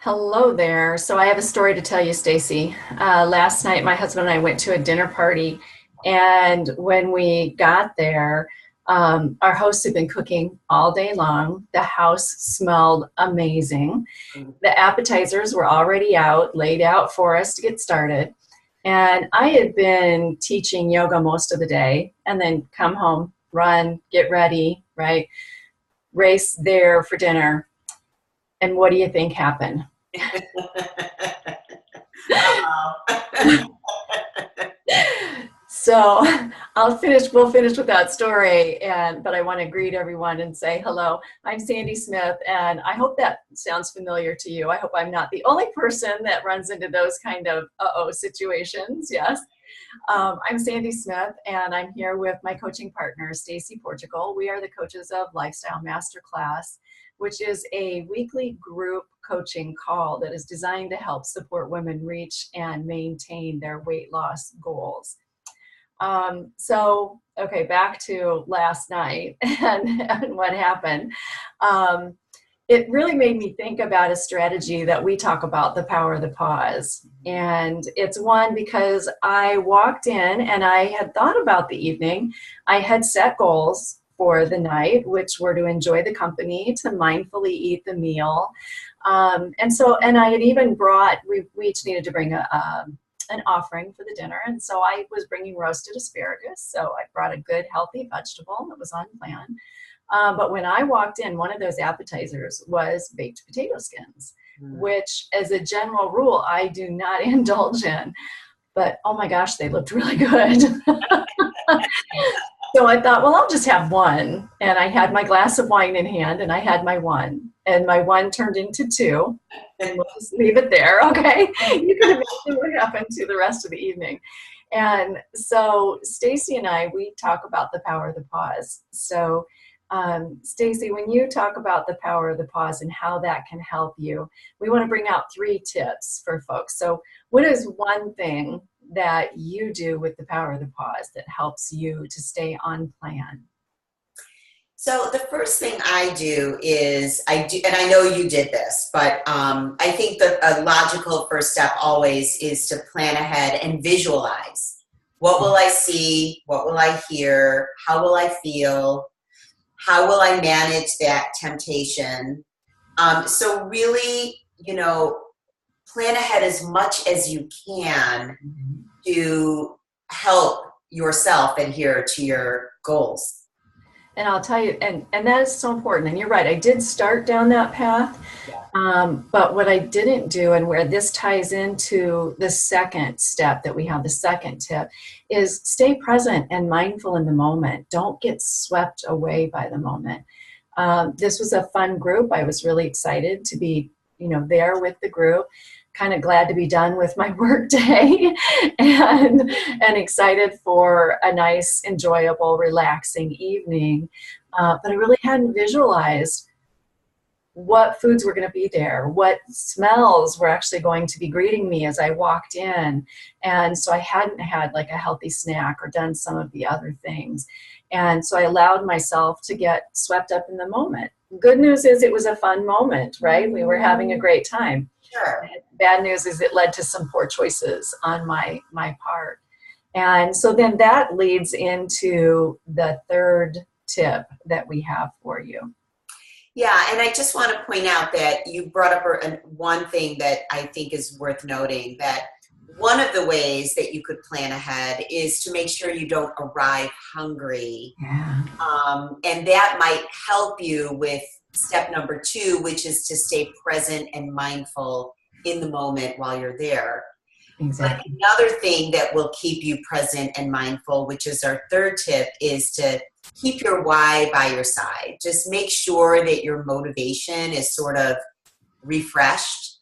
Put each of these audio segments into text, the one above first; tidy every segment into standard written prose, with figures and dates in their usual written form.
Hello there. So I have a story to tell you, Stacy. Last night, my husband and I went to a dinner party, and when we got there, our hosts had been cooking all day long. The house smelled amazing. The appetizers were already out, laid out for us to get started. And I had been teaching yoga most of the day, and then come home, run, get ready, right? Race there for dinner. And what do you think happened? So we'll finish with that story, but I want to greet everyone and say hello. I'm Sandy Smith, and I hope that sounds familiar to you. I hope I'm not the only person that runs into those kind of uh-oh situations. Yes. I'm Sandy Smith, and I'm here with my coaching partner, Stacy Portugal. We are the coaches of Lifestyle Masterclass, which is a weekly group coaching call that is designed to help support women reach and maintain their weight loss goals. Okay, back to last night and what happened. It really made me think about a strategy that we talk about, the power of the pause. And it's one because I walked in and I had thought about the evening. I had set goals for the night, which were to enjoy the company, to mindfully eat the meal. And I had even we each needed to bring an offering for the dinner. And so I was bringing roasted asparagus. So I brought a good, healthy vegetable that was on plan. But when I walked in, one of those appetizers was baked potato skins, which as a general rule, I do not indulge in. But oh my gosh, they looked really good. So I thought, well, I'll just have one. And I had my glass of wine in hand and I had my one. And my one turned into two. And we'll just leave it there, okay? You can imagine what happened to the rest of the evening. And so Stacy and we talk about the power of the pause. So Stacy, when you talk about the power of the pause and how that can help you, we want to bring out 3 tips for folks. So what is one thing that you do with the power of the pause that helps you to stay on plan? So the first thing I do is and I know you did this, but I think that a logical first step always is to plan ahead and visualize. What will I see? What will I hear? How will I feel? How will I manage that temptation? So really, plan ahead as much as you can to help yourself adhere to your goals. And I'll tell you, and that is so important. And you're right, I did start down that path. But what I didn't do, and where this ties into the second step that we have, the second tip, is stay present and mindful in the moment. Don't get swept away by the moment. This was a fun group. I was really excited to be, there with the group. Kind of glad to be done with my work day and excited for a nice, enjoyable, relaxing evening. But I really hadn't visualized what foods were going to be there, what smells were actually going to be greeting me as I walked in. And so I hadn't had like a healthy snack or done some of the other things. And so I allowed myself to get swept up in the moment. Good news is it was a fun moment, right? We were having a great time. Sure. Bad news is it led to some poor choices on my part. And so then that leads into the third tip that we have for you. Yeah, and I just want to point out that you brought up one thing that I think is worth noting, that one of the ways that you could plan ahead is to make sure you don't arrive hungry. Yeah. And that might help you with step number 2, which is to stay present and mindful in the moment while you're there. Exactly. But another thing that will keep you present and mindful, which is our third tip, is to keep your why by your side. Just make sure that your motivation is sort of refreshed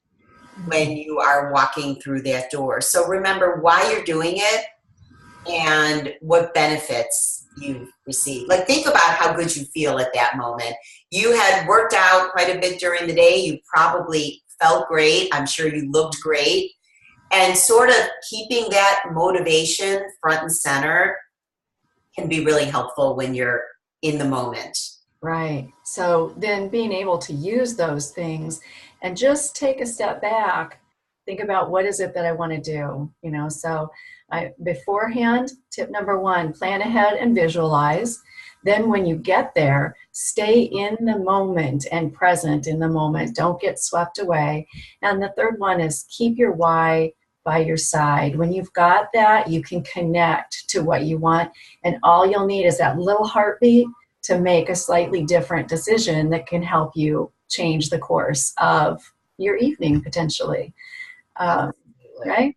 when you are walking through that door. So remember why you're doing it and what benefits you receive. Like, think about how good you feel at that moment. You had worked out quite a bit during the day. You probably felt great. I'm sure you looked great. And sort of keeping that motivation front and center can be really helpful when you're in the moment. Right. So then being able to use those things and just take a step back, think about what is it that I want to do, you know. So beforehand, tip number one, plan ahead and visualize. Then when you get there, stay in the moment and present in the moment. Don't get swept away. And the third one is keep your why by your side. When you've got that, you can connect to what you want, and all you'll need is that little heartbeat to make a slightly different decision that can help you change the course of your evening potentially. Right?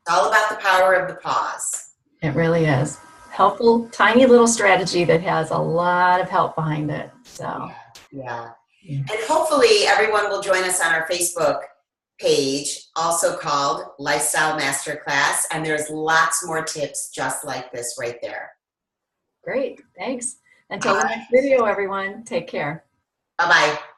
It's all about the power of the pause. It really is. Helpful, tiny little strategy that has a lot of help behind it. So, yeah. And hopefully everyone will join us on our Facebook page, also called Lifestyle Masterclass, and there's lots more tips just like this right there. Great, thanks. Until the next video, everyone, take care. Bye-bye.